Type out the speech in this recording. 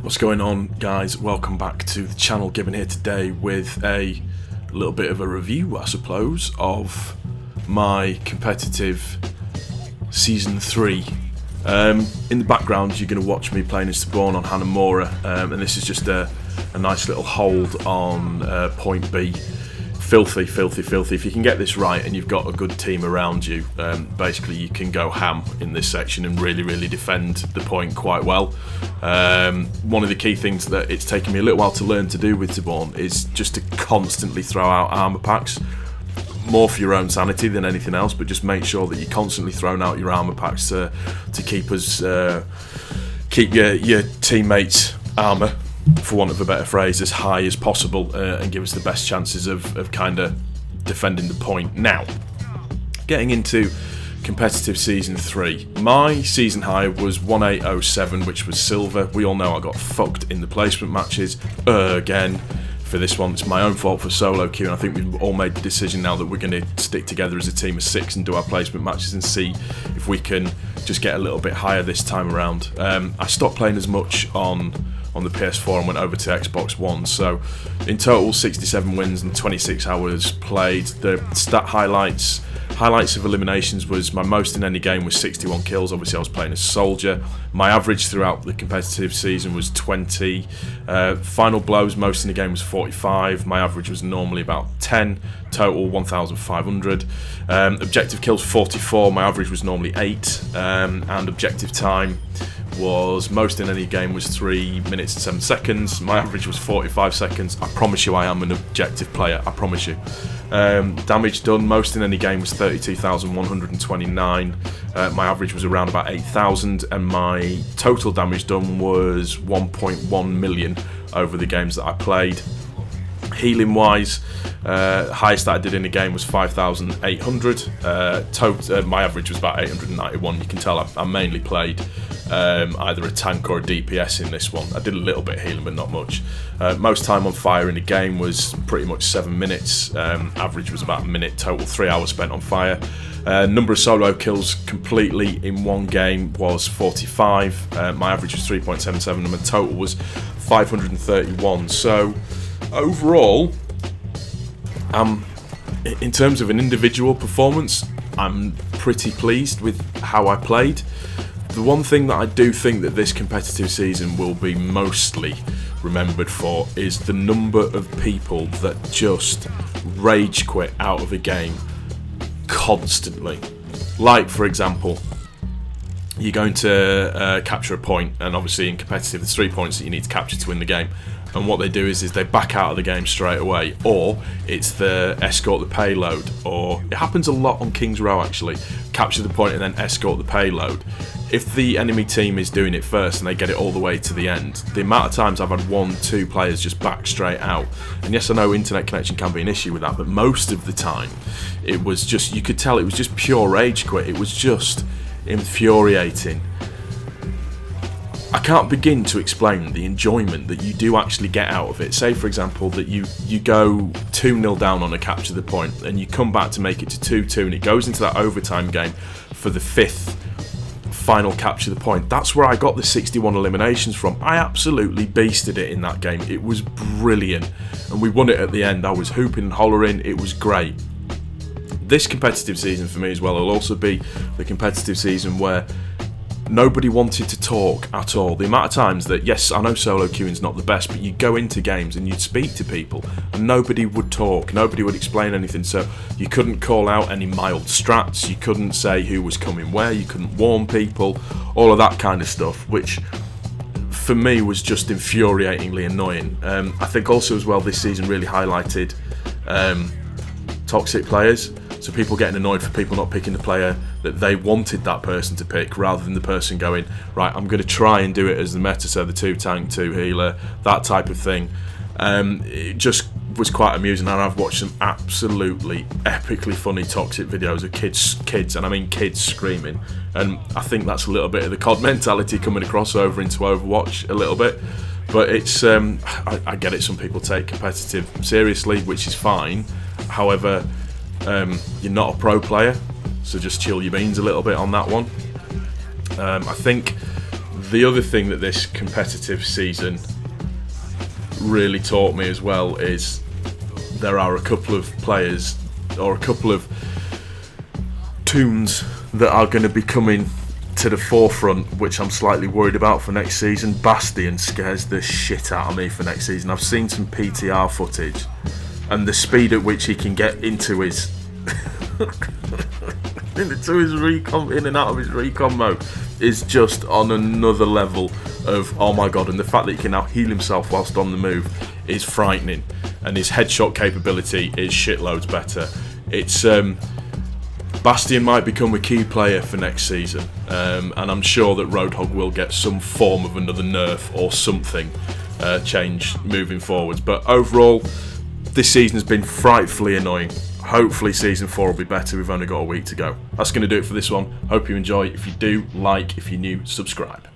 What's going on, guys? Welcome back to the channel. Given here today with a little bit of a review, I suppose, of my competitive Season 3. In the background, you're going to watch me playing as Spawn on Hanamura, and this is just a nice little hold on point B. Filthy. If you can get this right and you've got a good team around you, basically you can go ham in this section and really defend the point quite well. One of the key things that it's taken me a little while to learn to do with Tiborn is just to constantly throw out armor packs. More for your own sanity than anything else, but just make sure that you're constantly throwing out your armor packs to keep your teammates' armor, for want of a better phrase, as high as possible, and give us the best chances of kind of defending the point. Now, getting into competitive Season 3, my season high was 1807, which was silver. We all know I got fucked in the placement matches again. For this one, it's my own fault for solo queue, and I think we've all made the decision now that we're going to stick together as a team of 6 and do our placement matches and see if we can just get a little bit higher this time around. I stopped playing as much on the PS4 and went over to Xbox One, so in total 67 wins and 26 hours played. The stat highlights of eliminations was my most in any game was 61 kills. Obviously I was playing as Soldier. My average throughout the competitive season was 20. Final blows most in the game was 45. My average was normally about 10. Total 1,500. Objective kills 44. My average was normally 8. And objective time was most in any game was 3 minutes and 7 seconds. My average was 45 seconds. I promise you I am an objective player, I promise you. Damage done most in any game was 32,129. My average was around about 8,000, and my total damage done was 1.1 million over the games that I played. Healing wise, highest that I did in a game was 5,800. My average was about 891. You can tell I mainly played either a tank or a DPS in this one. I did a little bit of healing, but not much. Most time on fire in a game was pretty much 7 minutes. Average was about a minute. Total 3 hours spent on fire. Number of solo kills completely in one game was 45. My average was 3.77, and my total was 531. So overall, in terms of an individual performance, I'm pretty pleased with how I played. The one thing that I do think that this competitive season will be mostly remembered for is the number of people that just rage quit out of a game constantly. Like, for example, you're going to capture a point, and obviously in competitive there's 3 points that you need to capture to win the game, and what they do is they back out of the game straight away, or it's the escort the payload, or it happens a lot on King's Row actually, capture the point and then escort the payload. If the enemy team is doing it first and they get it all the way to the end, the amount of times I've had 1-2 players just back straight out, and yes I know internet connection can be an issue with that, but most of the time it was just, you could tell it was just pure rage quit. It was just infuriating. I can't begin to explain the enjoyment that you do actually get out of it. Say for example that you go 2-0 down on a capture the point and you come back to make it to 2-2 and it goes into that overtime game for the 5th final capture the point. That's where I got the 61 eliminations from. I absolutely beasted it in that game. It was brilliant, and we won it at the end. I was hooping and hollering. It was great. This competitive season for me as well will also be the competitive season where nobody wanted to talk at all. The amount of times that, yes, I know solo queuing's not the best, but you go into games and you'd speak to people and nobody would talk, nobody would explain anything, so you couldn't call out any mild strats, you couldn't say who was coming where, you couldn't warn people, all of that kind of stuff, which for me was just infuriatingly annoying. I think also as well this season really highlighted toxic players. So people getting annoyed for people not picking the player that they wanted that person to pick, rather than the person going, right, I'm going to try and do it as the meta, so the 2 tank, 2 healer, that type of thing. It just was quite amusing, and I've watched some absolutely epically funny toxic videos of kids, and I mean kids screaming, and I think that's a little bit of the COD mentality coming across over into Overwatch a little bit. But it's, I get it, some people take competitive seriously, which is fine. However, you're not a pro player, so just chill your beans a little bit on that one. I think The other thing that this competitive season really taught me as well is there are a couple of players or a couple of tunes that are going to be coming to the forefront, which I'm slightly worried about for next season. Bastion scares the shit out of me for next season. I've seen some PTR footage, and the speed at which he can get into his into his recon, in and out of his recon mode, is just on another level of oh my god. And the fact that he can now heal himself whilst on the move is frightening, and his headshot capability is shitloads better. It's Bastion might become a key player for next season, and I'm sure that Roadhog will get some form of another nerf or something change moving forwards. But overall, this season has been frightfully annoying. Hopefully season 4 will be better. We've only got a week to go. That's going to do it for this one. Hope you enjoy. If you do, like. If you're new, subscribe.